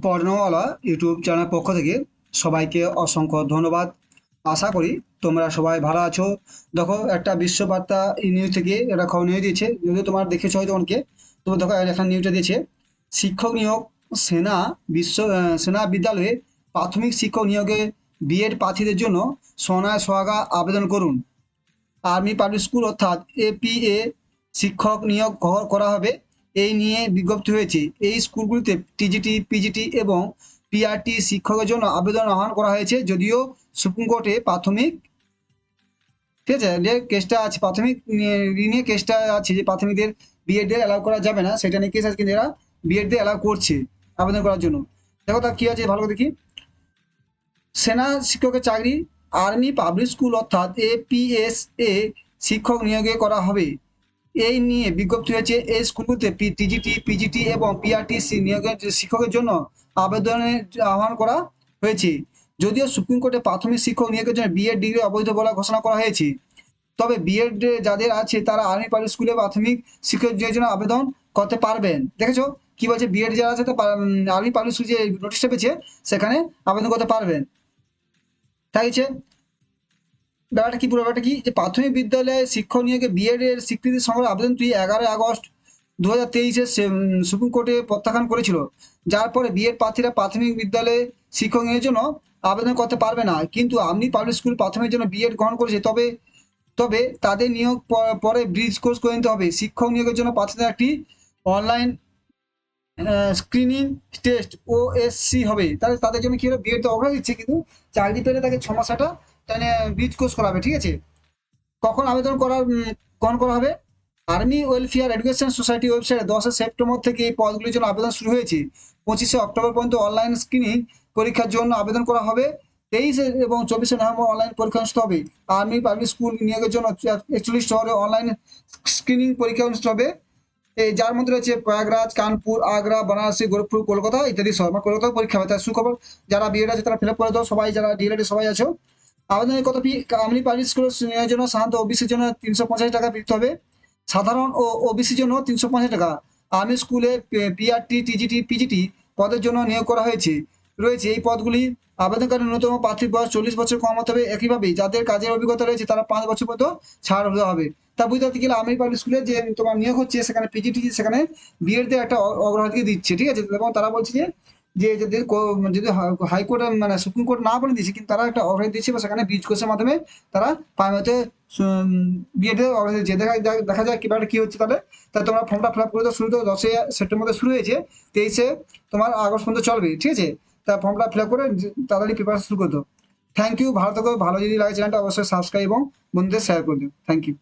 পড়নেওয়ালা YouTube channel পক্ষ থেকে সবাইকে অসংখ্য ধন্যবাদ। আশা করি তোমরা সবাই ভালো আছো। দেখো, একটা বিশ্ববার্তা এই নিউজ থেকে একটা খবর নিয়ে দিয়েছে, যদিও তোমার দেখেছো হয়তো অনেকে। তো দেখো, এখন নিউজটা দিয়েছে, শিক্ষক নিয়োগ, সেনা সেনা বিদ্যালয়ে প্রাথমিক শিক্ষক নিয়োগে বিএড প্রার্থীদের জন্য সোনায় সোহাগা আবেদন করুন। আর্মি পাবলিক স্কুল অর্থাৎ এপিএ শিক্ষক নিয়োগ করা হবে, এই নিয়ে বিজ্ঞপ্তি হয়েছে। এই স্কুলগুলিতে টিজিটি, পিজিটি এবং পিআরটি শিক্ষকের জন্য আবেদন আহ্বান করা হয়েছে। যদিও সুপ্রিম কোর্টে প্রাথমিক, ঠিক আছে, যে কেসটা আছে, প্রাথমিক নিয়ে কেসটা আছে যে প্রাথমিকদের বিএড দিয়ে অ্যালাউ করা যাবে না, সেটা নিয়ে কেস আছে, কিন্তু এরা বিএড দিয়ে অ্যালাউ করছে আবেদন করার জন্য। দেখো তার কি আছে ভালো করে দেখি। সেনা শিক্ষকের চাকরি আর্মি পাবলিক স্কুল অর্থাৎ এপিএসএ শিক্ষক নিয়োগে করা হবে, এই নিয়ে বিজ্ঞপ্তি হয়েছে। এই স্কুলগুলিতে টিজিটি, পিজিটি এবং পিআরটি নিয়োগের শিক্ষকের জন্য আবেদনের আহ্বান করা হয়েছে। যদিও সুপ্রিম কোর্টে প্রাথমিক শিক্ষক নিয়োগের জন্য বিএড ডিগ্রি অবৈধ বলে ঘোষণা করা হয়েছে, তবে বিএড যাদের আছে তারা আর্মি পাবলিক স্কুলে প্রাথমিক শিক্ষকের জন্য আবেদন করতে পারবেন। দেখেছো কি বলছে, বিএড যারা আছে আর্মি পাবলিক স্কুল যে নোটিশটা পেয়েছে সেখানে আবেদন করতে পারবেন। তাই হচ্ছে ব্যাপারটা কি, পুরো ব্যাপারটা কি, যে প্রাথমিক বিদ্যালয়ে শিক্ষক নিয়োগে বিএড এর স্বীকৃতি সংক্রান্ত আবেদনটি 11 আগস্ট 2023-এ সুপ্রিম কোর্টে প্রত্যাখ্যান করেছিল, যার পরে বিএড প্রার্থীরা প্রাথমিক বিদ্যালয়ে শিক্ষক নিয়োগের জন্য আবেদন করতে পারবে না। কিন্তু আর্মি পাবলিক স্কুল প্রাথমিকের জন্য বিএড গ্রহণ করেছে, তবে তবে তাদের নিয়োগ পরে ব্রিজ কোর্স করে নিতে হবে। শিক্ষক নিয়োগের জন্য প্রার্থীদের একটি অনলাইন স্ক্রিনিং টেস্ট ওএসসি হবে। তাহলে তাদের জন্য কি হবে, বিএড তো অগ্রাধিকার দিচ্ছে, কিন্তু চাকরি পেলে তাকে 6 মাস তাহলে ব্রিজ কোর্স করাবে। ঠিক আছে, কখন আবেদন গ্রহণ করা হবে? আর্মি ওয়েলফেয়ার এডুকেশন সোসাইটি ওয়েবসাইটে 10 সেপ্টেম্বর থেকে এই পদগুলির জন্য আবেদন শুরু হয়েছে। 25 অক্টোবর পর্যন্ত অনলাইন স্ক্রিনিং পরীক্ষার জন্য আবেদন করা হবে। 23 এবং 24 নভেম্বর অনলাইন পরীক্ষা অনুষ্ঠিত হবে। আর্মি পাবলিক স্কুল নিয়োগের জন্য 41 শহরে অনলাইন স্ক্রিনিং পরীক্ষা অনুষ্ঠিত হবে, এই যার মধ্যে রয়েছে প্রয়াগরাজ, কানপুর, আগ্রা, বারাণসী, গোরখপুর, কলকাতা ইত্যাদি শহর। কলকাতা পরীক্ষা হবে। তার সুখবর, যারা বিএড আছে তারা ফিল আপ করে দাও, সবাই যারা ডিএলএড সবাই আছো। আবেদনের কত ফি? আর্মি পাবলিক স্কুলের নেওয়ার জন্য সাধারণত ওবিসির জন্য 350 টাকা দিতে হবে, সাধারণ ও ওবিসির জন্য 350 টাকা। আর্মি স্কুলে পিআরটি, টিজিটি, পিজিটি পদের জন্য নিয়োগ করা রয়েছে এই পদগুলি। আবেদনকারী ন্যূনতম প্রার্থীর বয়স 40 বছর কম হতে হবে। একইভাবে যাদের কাজের অভিজ্ঞতা রয়েছে তারা 5 বছর পর্যন্ত ছাড় দেওয়া হবে। তা বুঝতে পারতে গেলে আর্মি পাবলিক স্কুলে যে তোমার নিয়োগ হচ্ছে সেখানে পিজিটি, সেখানে বিএড দিয়ে একটা অগ্রগতি দিচ্ছে। ঠিক আছে, এবং তারা বলছে যে যে যদি যদি হাইকোর্ট মানে সুপ্রিম কোর্ট না বলে দিয়েছে, কিন্তু তারা একটা অগ্রগতি দিচ্ছে, বা সেখানে ব্রিজ কোর্সের মাধ্যমে তারা প্রাইমারিতে বিএড এর অগ্রগতি দিচ্ছে। দেখা যায় কিভাবে কি হচ্ছে। তাহলে তোমরা ফর্মটা ফিল আপ করে দাও। শুরু তো 10 সেপ্টেম্বর শুরু হয়েছে, 23 তোমার আগস্ট পর্যন্ত চলবে। ঠিক আছে, তা ফর্মটা ফিল আপ করে তাড়াতাড়ি প্রিপারেশন শুরু করে দাও। Thank you. ভালো থাকো। ভালো যদি লাগে চ্যানেলটা অবশ্যই সাবস্ক্রাইব এবং বন্ধুদের শেয়ার করে দিও। Thank you.